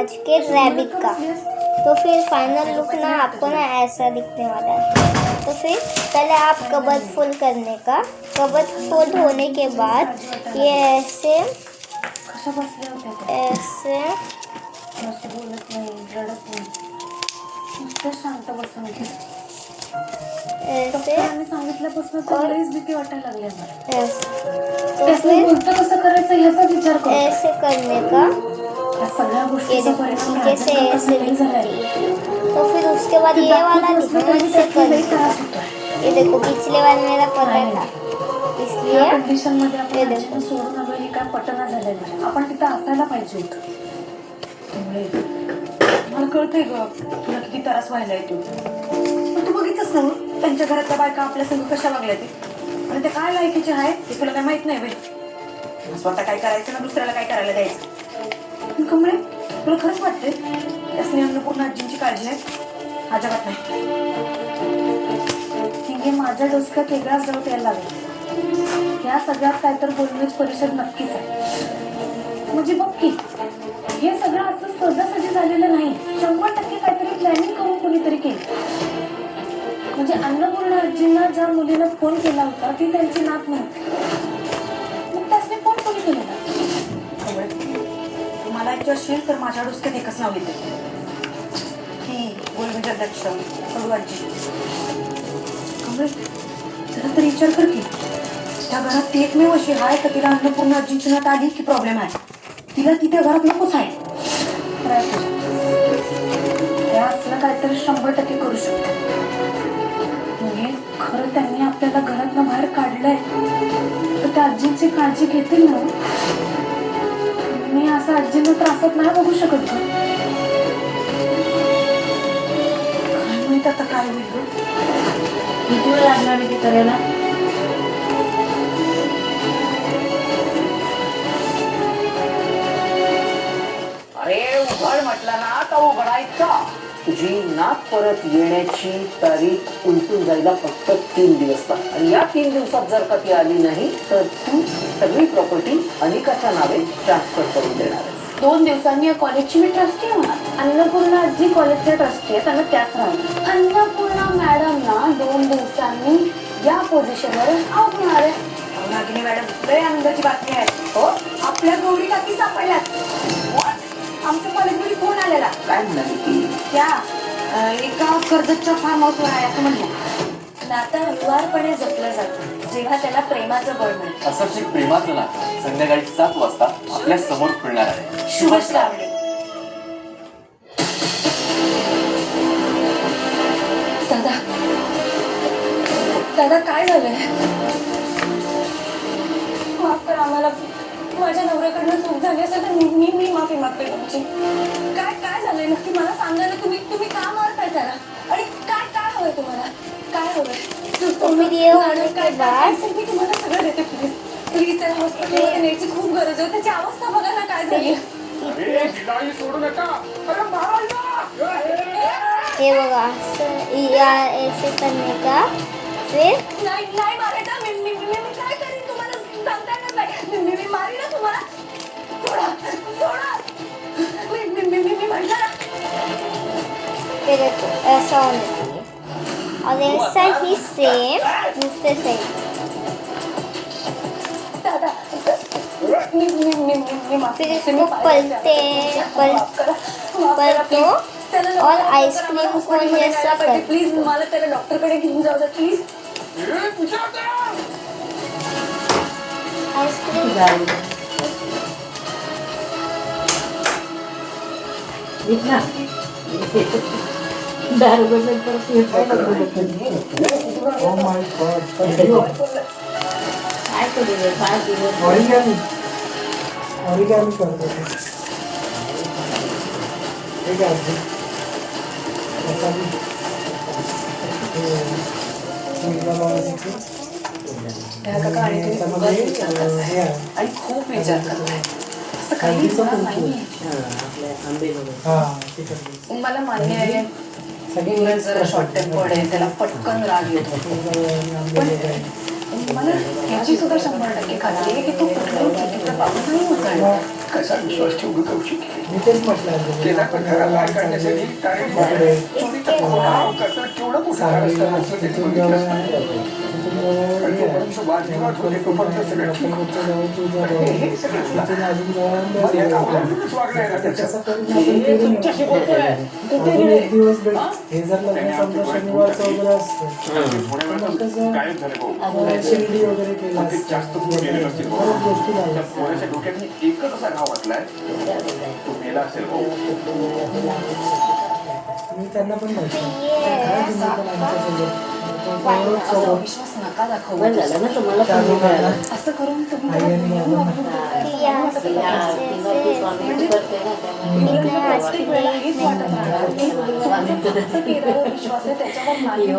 आज के रैबिट का। तो फिर फाइनल लुक ना आपको ना ऐसा दिखने वाला है। तो फिर पहले आप कबर्ड फोल्ड करने का, कबर्ड फोल्ड होने के बाद ये ऐसे ऐसे ऐसे सांगितल्यापासून तर लईच भीती वाटायला लागली मला. तो फिर उलटं कसं करायचं याचा विचार कर. ऐसे करने का, या सगळ्या गोष्टीचा परिणाम जैसे ऐसे नाही झालाय. तो फिर उसके बाद ये वाला ऐसे करने का। ये देखो पिछले वाला मेरा पता था, इसलिए कंडिशन मध्ये आपण आजीला सोडून आलो हे काय पटना झालेलं आहे. आपण तिथं असायला पाहिजे होतं. मला कळतंय ग तुला किती त्रास व्हायला येतो. पण तू बघितलंस ना त्यांच्या घरातल्या बायका आपल्या संग कशा वागल्या ते, आणि ते काय लायकीचे आहेत ते तुला काय माहित नाही बाई. स्वतः काय करायचं ना दुसऱ्याला काय करायला द्यायचं. कमळे तुला खरंच वाटते त्यासनी अन्नपूर्ण आजींची काळजी आहे? अजिबात नाही. हे माझ्या डोसक्यात वेगळाच जवळ यायला लागला. या सगळ्यात काय तर बोलण्याची परिषद नक्कीच आहे. म्हणजे बघ की हे सगळं असं सहजासहजी झालेलं नाही. 100% काहीतरी प्लॅनिंग करून कोणीतरी केलं. म्हणजे अन्नपूर्ण आजींना ज्या मुलीनं फोन केला होता ती त्यांची नात नव्हती. मग त्यासने फोन कोणी केलेला? मला एक असेल तर माझ्या डोसक्यात एकच नाव येते, की गोलगंज अध्यक्ष कडू आजी. जरा तरी विचार कर की त्या घरात ती एकमेव अशी आहे का तिला अन्नपूर्ण आजींची नात आली की प्रॉब्लेम आहे. तिला ती त्या घरात नकोच आहे. असलं काहीतरी 100% करू शकतो. म्हणजे खरं त्यांनी आपल्याला घरातनं बाहेर काढलंय तर त्या आजींची काळजी घेतील ना. मी असं आजींना त्रासात नाही बघू शकत का? काय माहित आता काय होईल. किती वेळ लागणार आहे ते करायला? अरे उघड म्हटलं ना तर उघडायचा. तुझी नात परत येण्याची तारीख उलटून जायला फक्त 3 दिवस लागतात. आणि या 3 दिवसात जर का ती आली नाही तर तू सगळी प्रॉपर्टी अनिकाच्या नावे ट्रान्सफर करून देणार आहेस. 2 दिवसांनी या कॉलेजची मी ट्रस्टी होणार. अन्नपूर्णा आजी कॉलेजचे ट्रस्टी आहे, त्यांना त्याच राहणार. अन्नपूर्णा मॅडमना 2 दिवसांनी या पोझिशनवर आउट होणार आहे. नागिनी मॅडम लय आनंदाची बातमी आहे. हो आपल्या गौरी काकी सापडल्यात. आमच्या कॉलेजमध्ये फोन आलेला. काय म्हणाली ती? त्या एका कर्जतच्या फार्म हाऊसवर आहे असं म्हणलं. नातं हळुवारपणे जपलं जातं जेव्हा त्याला प्रेमाचं बळ मिळतं. असंच एक प्रेमाचं नातं संध्याकाळी 7 वाजता आपल्या समोर खुलणार आहे. शुभ श्रावणी. दादा दादा काय झालंय? माफ करा आम्हाला. माझ्या नवऱ्याकडनं चूक झाली असेल तर मी माफी मागते तुमची. काय झालंय नक्की मला सांगा ना. तुम्ही का मारताय त्याला आणि काय काय हवंय तुम्हाला? काय हवंय? तुम्ही ये होने के बाद मी तुम्हाला सगळं देते. प्लीज त्याला हॉस्पिटलमध्ये न्यायची खूप गरज आहे. त्याची अवस्था बघा ना काय झाली. सोडू नका. ये बघा ऐसे करने का, फिर नाही मारायचा. मी काय करीन तुम्हाला सांगता येणार नाही. मी मारीन ना तुम्हाला. सोडा. मी म्हटलं ना. फिर ऐसा होना चाहिए और ऐसा ही सेम दूसरे साइड. दादा फिर इसको पलटो और आइसक्रीम कोन जैसा कर. प्लीज मला त्याला डॉक्टरकडे घेऊन जाऊ द्या प्लीज. आइसक्रीम ऑरिगॅमी करतो ठीक आहे. आणि खूप विचार करताय. असं काही होणार नाही. मला मान्य आहे सगळी जरा शॉर्ट टेम्पर्ड आहे. त्याला पटकन राग येतो. पण मला याची सुद्धा 100% खात्री आहे की तू कुठल्याही चुकीचं पाऊल नाही उचलणार. कसा विश्वास ठेवू ग कौशिक? मी तेच म्हटलं केला पण खरा मार काढण्यासाठी टाळी बापरे. चोरीचा खोटा करता केवढं मोठं कारस्थान असलं ते तिथून जवळ बघितलंस आहे. ना? तिथून जवळ आणि हे आहे. तोपर्यंत वादविवाद होते तोपर्यंत सगळं ठीक होतं. जवळ तू जवळ हे सगळं तुला. तिथून अजून जवळ मग या जवळ. गावाला वागलं आहे ना त्याचं. तसं करून आपण फिरून येऊ. अजून एक दिवस भेट. हे जर लग्न समजा शनिवारचं वगैरे असतं थोड्या मग वेळात कसं गायब झाले भाऊ. शिर्डी वगैरे केलं पण ते जास्त दूर गेले नसतील भाऊ. बऱ्याच गोष्टी त्या झाल्या. पोराच्या डोक्यात मी एकच असा घाव वाटलाय तो मेला असेल भाऊ. मी त्यांना पण म्हटलं ये काय तुम्ही पण आमच्यासोबत तो असा सोबत विश्वास नका दाखवू. त्या दोघांना असं करून तुम्ही आई आणि बाबांना यहाँ से प्रत्येक वेळेला हेच वाटत राहणार की तुमचा फक्त केलेला विश्वास आहे त्याच्यावर नाही